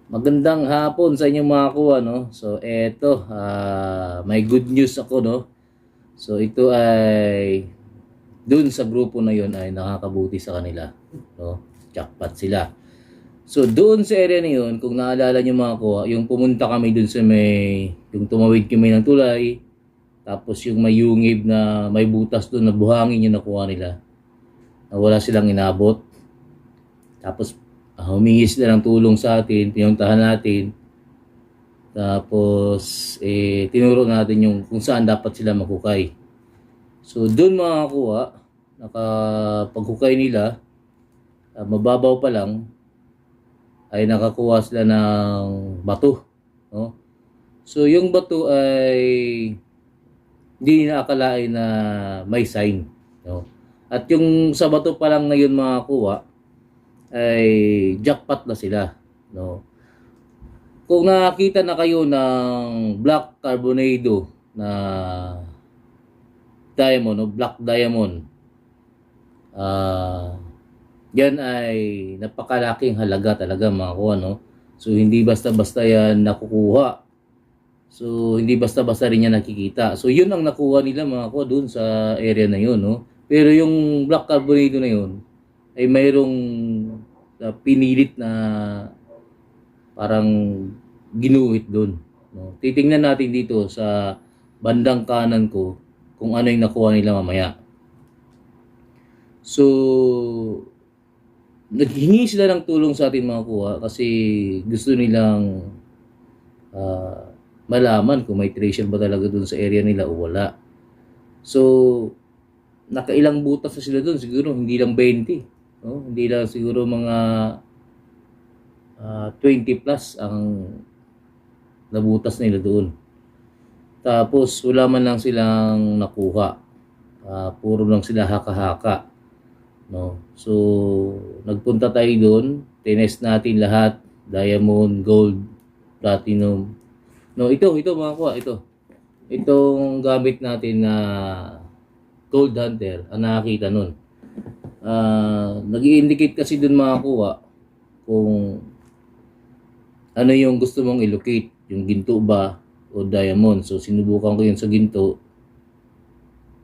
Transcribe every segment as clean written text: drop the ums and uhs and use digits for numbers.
Magandang hapon sa inyong mga kuha, no? So, eto, may good news ako, no? So, ito ay dun sa grupo na yon ay nakakabuti sa kanila, no? Jackpot sila. So, doon sa area na yun, kung naalala nyo mga kuha, yung pumunta kami dun sa yung tumawid kami ng tulay, tapos yung may yungib na may butas doon na buhangin yung nakuha nila, na wala silang inabot. Tapos, humingi sila ng tulong sa atin, pinuntahan natin. Tapos, tinuro natin yung kung saan dapat sila maghukay. So, doon mga kuha, nakapaghukay nila, mababaw pa lang, ay nakakuha sila ng bato. No? So, yung bato ay hindi naakalain na may sign. No? At yung sa bato pa lang na yun mga kuha, ay jackpot na sila. No? Kung nakakita na kayo ng black carbonado na diamond o black diamond, yan ay napakalaking halaga talaga mga kuha, no? So hindi basta-basta yan nakukuha. So hindi basta-basta rin yan nakikita. So yun ang nakuha nila mga kuha doon sa area na yun, no? Pero yung black carbonado na yun ay mayroong pinilit na parang ginuhit doon. No? Titingnan natin dito sa bandang kanan ko kung ano yung nakuha nila mamaya. So, naghingi sila ng tulong sa atin mga kuha kasi gusto nilang malaman kung may treasure ba talaga doon sa area nila o wala. So, nakailang butas na sila doon. Siguro hindi lang 20. No? Hindi lang siguro mga 20 plus ang nabutas nila doon. Tapos wala man lang silang nakuha. Puro lang sila haka-haka. No? So nagpunta tayo doon, tinest natin lahat, diamond, gold, platinum. No, ito mga kuha, ito. Itong gamit natin na gold hunter, ang nakakita nun. Nag-i-indicate kasi dun mga kuha kung ano yung gusto mong i-locate, yung ginto ba o diamond. So sinubukan ko yun sa ginto,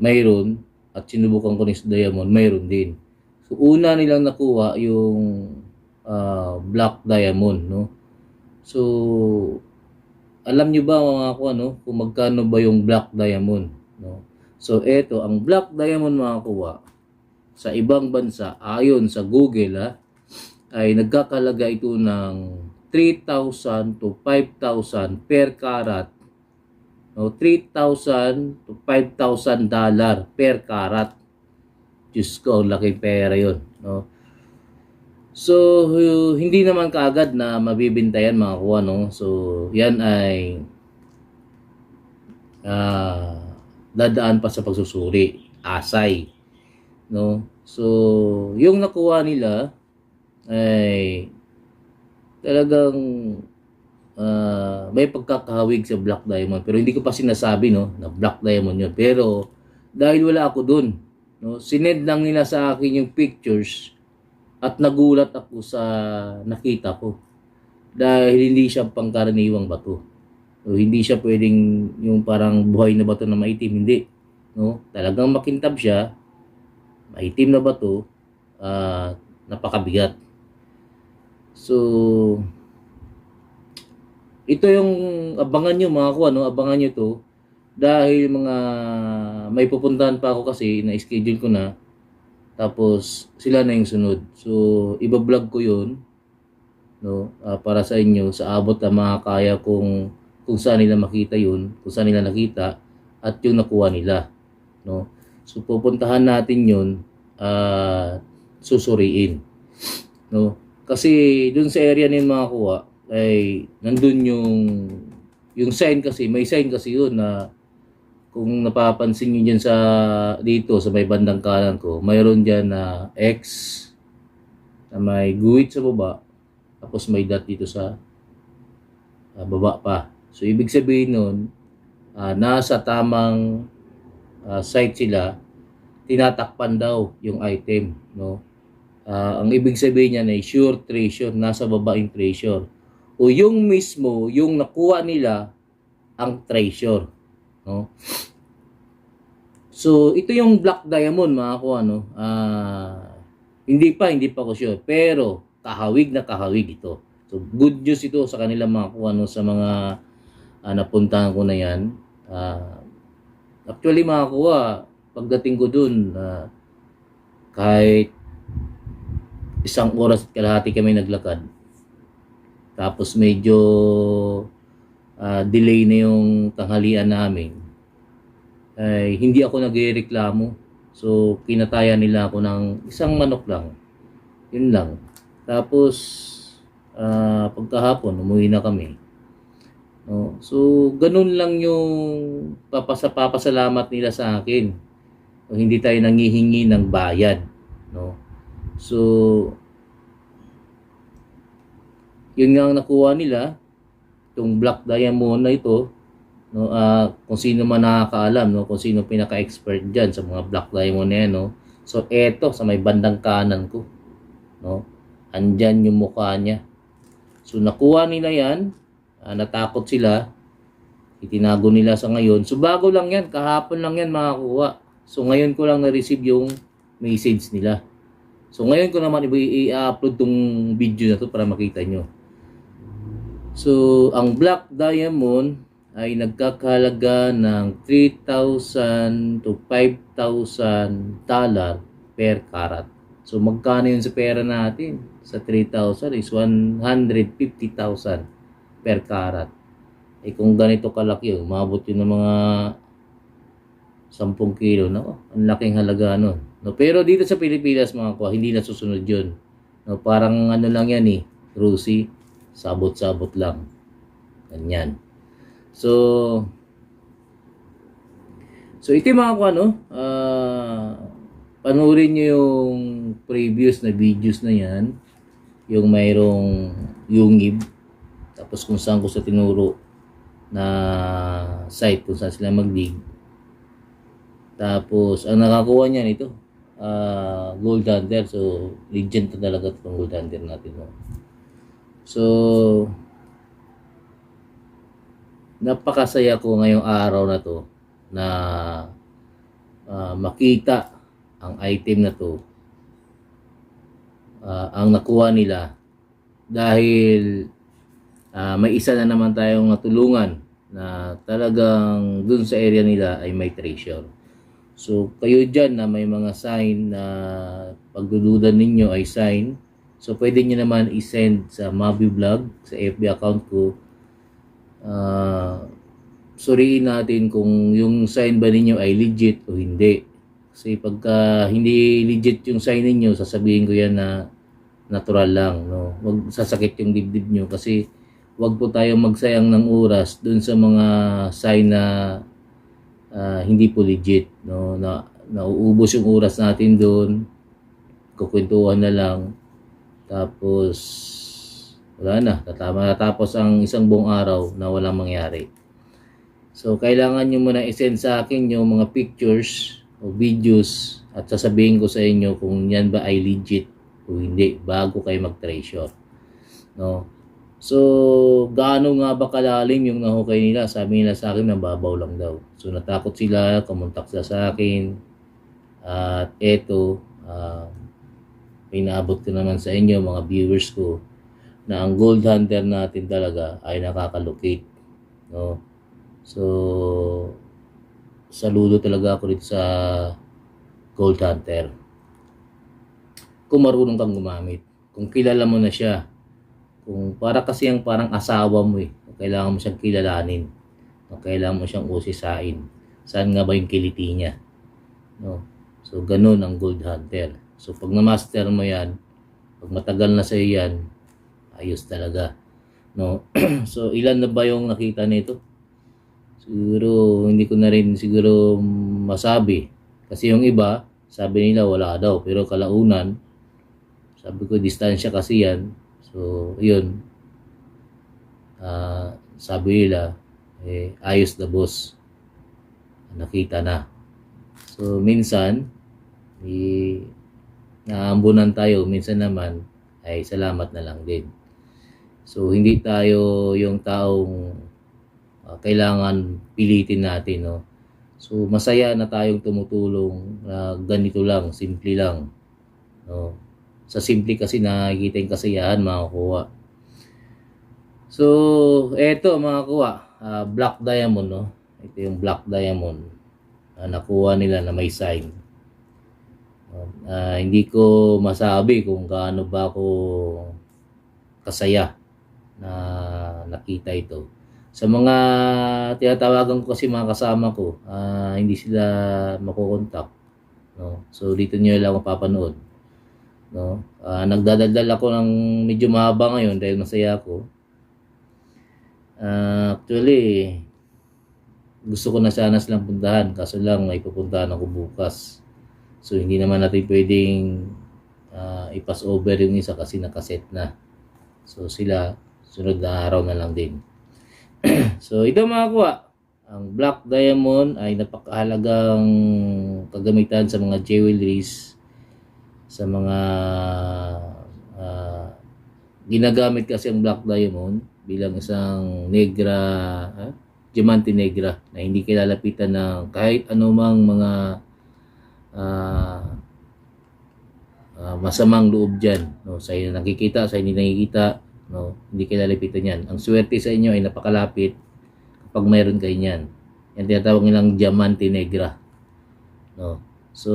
mayroon, at sinubukan ko rin sa diamond, mayroon din. So una nilang nakuha yung black diamond, no? So alam nyo ba mga kuha, no, kung magkano ba yung black diamond, no? So eto, ang black diamond mga kuha sa ibang bansa ayon sa Google ay nagkakalaga ito ng 3,000 to 5,000 per carat. No, 3,000 to 5,000 dollar per carat. Diyos ko, laking pera yun. No? So, hindi naman kaagad na mabibinta yan mga kuha. No? So, yan ay dadaan pa sa pagsusuri. Asay. No? So, yung nakuha nila ay talagang may pagkakahawig sa black diamond, pero hindi ko pa sinasabi, no, na black diamond yun. Pero dahil wala ako dun, no, sinend lang nila sa akin yung pictures at nagulat ako sa nakita ko dahil hindi siya pangkaraniwang bato. So, hindi siya pwedeng yung parang buhay na bato na maitim, hindi, no? Talagang makintab siya, maitim na bato, napakabigat. So, ito yung abangan nyo mga kuha, no? Abangan nyo to dahil may pupuntahan pa ako kasi na schedule ko na, tapos sila na yung sunod. So iba-vlog ko yun, no? Para sa inyo sa abot na makakaya kung saan nila makita yun, kung saan nila nakita at yung nakuha nila, no? So pupuntahan natin yun, susuriin, no? Kasi dun sa area ng mga kuha ay nandun yung sign, kasi may sign kasi yun na kung napapansin nyo dyan sa dito sa may bandang kanan ko, mayroon dyan na X na may guhit sa baba, tapos may dot dito sa baba pa. So ibig sabihin nun, nasa tamang site sila, tinatakpan daw yung item, no? Ang ibig sabihin niyan ay sure treasure, nasa baba yung treasure. o yung mismo, yung nakuha nila ang treasure, no? So, ito yung black diamond, mga kuha, no? Hindi pa ko sure, pero kahawig na kahawig ito. So, good news ito sa kanila, mga kuha, no? Sa mga napuntahan ko na yan. Actually, mga kuha, pagdating ko dun, kahit 1 oras at kalahati kami naglakad. Tapos medyo delay na yung tanghalian namin. Ay hindi ako nagrereklamo. So kinataya nila ako ng isang manok lang. Yun lang. Tapos pagkahapon umuwi na kami. No? So ganun lang yung papasalamat nila sa akin. O, hindi tayo nangihingi ng bayad, no? So yun nga ang nakuha nila, itong black diamond na ito, no? Kung sino man nakakaalam, no? Kung sino pinaka-expert dyan sa mga black diamond na yan, no? So eto sa may bandang kanan ko, no? Andyan yung mukha niya. So nakuha nila yan, natakot sila, itinago nila sa ngayon. So bago lang yan, kahapon lang yan makakuha. So ngayon ko lang na-receive yung message nila. So ngayon ko naman i-upload tong video na to para makita nyo. So ang black diamond ay nagkakahalaga ng $3,000 to $5,000 per carat. So magkano yun sa pera natin? Sa 3,000 is 150,000 per carat. Eh kung ganito kalaki, umabot yun ng mga 10 kilo, no? Ang laking halaga nun. No, pero dito sa Pilipinas, mga kuha, hindi na susunod yun. No, parang ano lang yan Rusi, sabot-sabot lang. Ganyan. So ito yung mga kuha, no? Panoorin nyo yung previous na videos na yan. Yung mayroong yungib. Tapos kung saan ko sa tinuro na site kung saan sila mag-dig. Tapos, ang nakakuha niyan ito, gold hunter. So, legend na talaga itong gold hunter natin. No? So, napakasaya ko ngayong araw na to na makita ang item na to. Ang nakuha nila dahil may isa na naman tayong natulungan na talagang dun sa area nila ay may treasure. So, kayo dyan na may mga sign na pagdududan ninyo ay sign. So, pwede nyo naman i-send sa Mabi Vlog, sa FB account ko. Suriin natin kung yung sign ba ninyo ay legit o hindi. Kasi pagka hindi legit yung sign ninyo, sasabihin ko yan na natural lang. No? Wag sasakit yung dibdib nyo kasi wag po tayong magsayang ng oras dun sa mga sign na hindi po legit, no? Nauubos yung oras natin doon, kukwentuhan na lang, tapos wala na, tatapos ang isang buong araw na walang mangyari. So kailangan nyo muna i-send sa akin yung mga pictures o videos at sasabihin ko sa inyo kung yan ba ay legit o hindi bago kayo mag-treasure, no? So, gaano nga ba kalalim yung nahukay nila? Sabi nila sa akin, mababaw lang daw. So, natakot sila, kumontak sila sa akin. At eto, pinaabot ko naman sa inyo, mga viewers ko, na ang gold hunter natin talaga ay nakakalocate. No? So, saludo talaga ako dito sa gold hunter. Kung marunong kang gumamit, kung kilala mo na siya, kung para kasi yung parang asawa mo kailangan mo siyang kilalanin, kailangan mo siyang usisain, saan nga ba yung kiliti niya, no? So ganun ang gold hunter. So pag na-master mo yan, pag matagal na sa'yo yan, ayos talaga, no? So ilan na ba yung nakita nito? Siguro hindi ko na rin siguro masabi kasi yung iba sabi nila wala daw, pero kalaunan sabi ko distansya kasi yan. So, yun. Sabi nila, ayos na boss. Nakita na. So, minsan, naambunan tayo. Minsan naman, ay salamat na lang din. So hindi tayo yung taong kailangan pilitin natin, no. So masaya na tayong tumutulong na ganito lang, simple lang, no. Sa simple kasi nakikita yung kasiyahan, mga kuwa. So eto mga kuwa, black diamond, no. Ito yung black diamond nakuha nila na may sign. Hindi ko masabi kung gaano ba ako kasaya na nakita ito. Sa mga tinatawagan ko kasi mga kasama ko, hindi sila makokontak, no. So dito niyo lang mapapanood, no. Nagdadaldal ako ng medyo mahaba ngayon dahil masaya ako. Actually, gusto ko na sana silang puntahan, kaso lang may pupuntahan ako bukas. So hindi naman natin pwedeng i-pass over yung isa kasi nakaset na. So sila, sunod na araw na lang din. So ito mga kuwa, ang black diamond ay napakahalagang kagamitan sa mga jewelries, sa mga ginagamit kasi ang black diamond bilang isang negra, diamante negra na hindi kilalapitan ng kahit anumang mga masamang loob dyan, no? Sa inyo nakikita, sa hindi nakikita, no? Hindi kilalapitan yan. Ang swerte sa inyo ay napakalapit kapag mayroon kayo yan. Yan tinatawag nilang diamante negra, no? So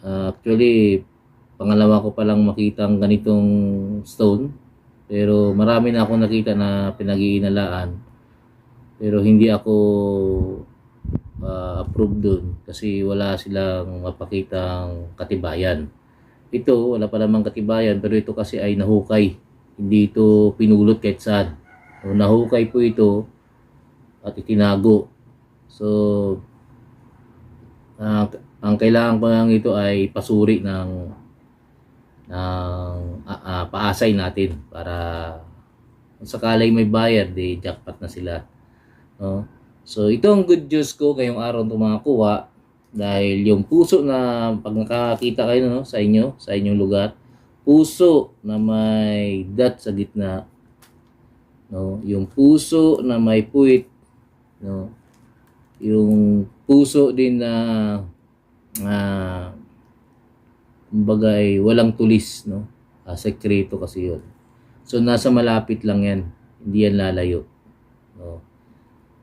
actually pangalawa ko palang makita ang ganitong stone, pero marami na akong nakita na pinag-iinalaan, pero hindi ako approved dun kasi wala silang mapakitang katibayan. Ito wala pa namang katibayan, pero ito kasi ay nahukay, hindi ito pinulot kahit saan. So, nahukay po ito at itinago. So ang kailangan ko lang ito ay pasuri ng paasay natin para kung sakaling may bayad, di jackpot na sila, no? So ito ang good news ko ngayong araw ng mga kuha, dahil yung puso na pag nakakita kayo, no, sa inyo, sa inyong lugar, puso na may dot sa gitna, no, yung puso na may puwit, no, yung puso din na kumbaga ay walang tulis, no. Sekreto kasi yun. So nasa malapit lang yan, hindi yan lalayo, no.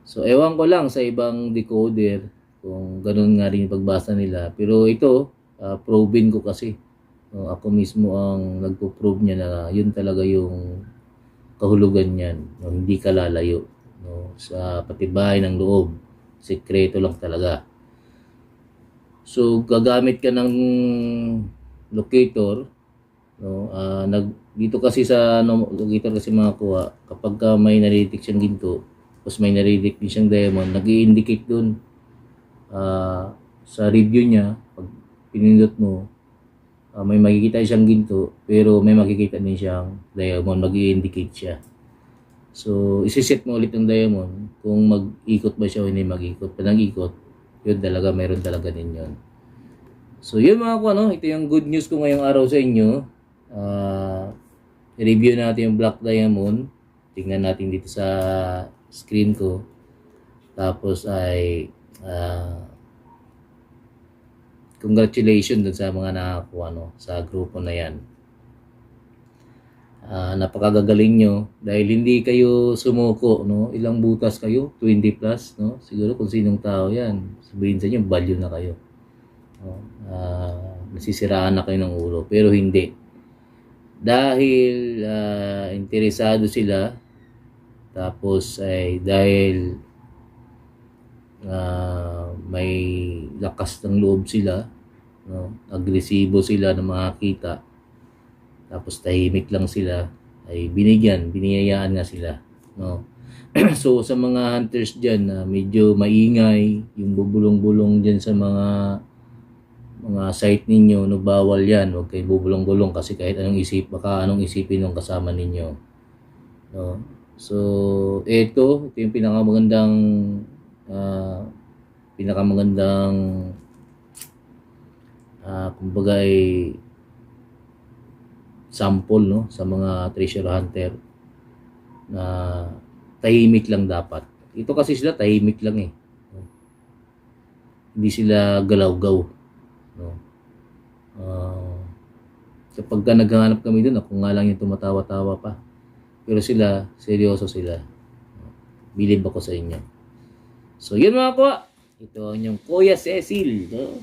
So ewan ko lang sa ibang decoder kung ganun nga rin yung pagbasa nila, pero ito proven ko kasi, no, ako mismo ang nagpo-prove niya na yun talaga yung kahulugan niyan, no, hindi ka lalayo, no, sa patibay ng loob, sekreto lang talaga. So gagamit ka ng locator, no. Dito kasi sa locator kasi mga kuha, kapag may nare-detect siyang ginto tapos may nare-detect din siyang diamond, nag-i-indicate dun sa review niya. Pag pinindot mo, may makikita siyang ginto pero may makikita din siyang diamond, mag-i-indicate siya. So isi-set mo ulit yung diamond kung mag-ikot ba siya o hindi mag-ikot. Pag nag-ikot, yun talaga, meron talaga din yun. So yun mga kuha, no? Ito yung good news ko ngayong araw sa inyo. I-review natin yung black diamond. Tingnan natin dito sa screen ko. Tapos ay congratulations dun sa mga nakakuha, no, sa grupo na yan. Napakagagaling nyo dahil hindi kayo sumuko, no. Ilang butas kayo? 20 plus, no? Siguro kung sinong tao yan, sabihin sa inyo value na kayo, no? Nasisiraan na kayo ng ulo, pero hindi, dahil interesado sila, tapos ay dahil may lakas ng loob sila, no, agresibo sila na makakita, tapos tahimik lang sila, ay biniyayaan nga sila, no. So sa mga hunters dyan na medyo maingay, yung bubulong-bulong dyan sa mga site ninyo, no, bawal yan. Huwag kayong bubulong-bulong kasi kahit anong baka anong isipin ng kasama ninyo, no. So ito yung pinakamagandang kumbaga ay sample, no, sa mga treasure hunter na tahimik lang dapat. Ito kasi sila tahimik lang eh. Hindi sila galaw-gaw, no. Kapag ka naghahanap kami doon, ako nga lang yung tumatawa-tawa pa. Pero sila, seryoso sila. Bilib ako sa inyo. So, yun mga kuwa. Ito ang inyong Kuya Cecil. No?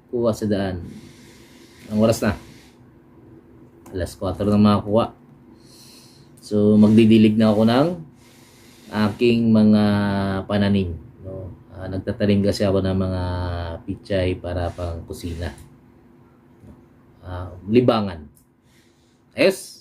Kuwa sa daan. Ang oras na. Alas 4 ng mga kuwa. So, magdidilig na ako ng aking mga pananim. No? Nagtatanim kasi ako ng mga pichay para pang kusina. Libangan. Ayos.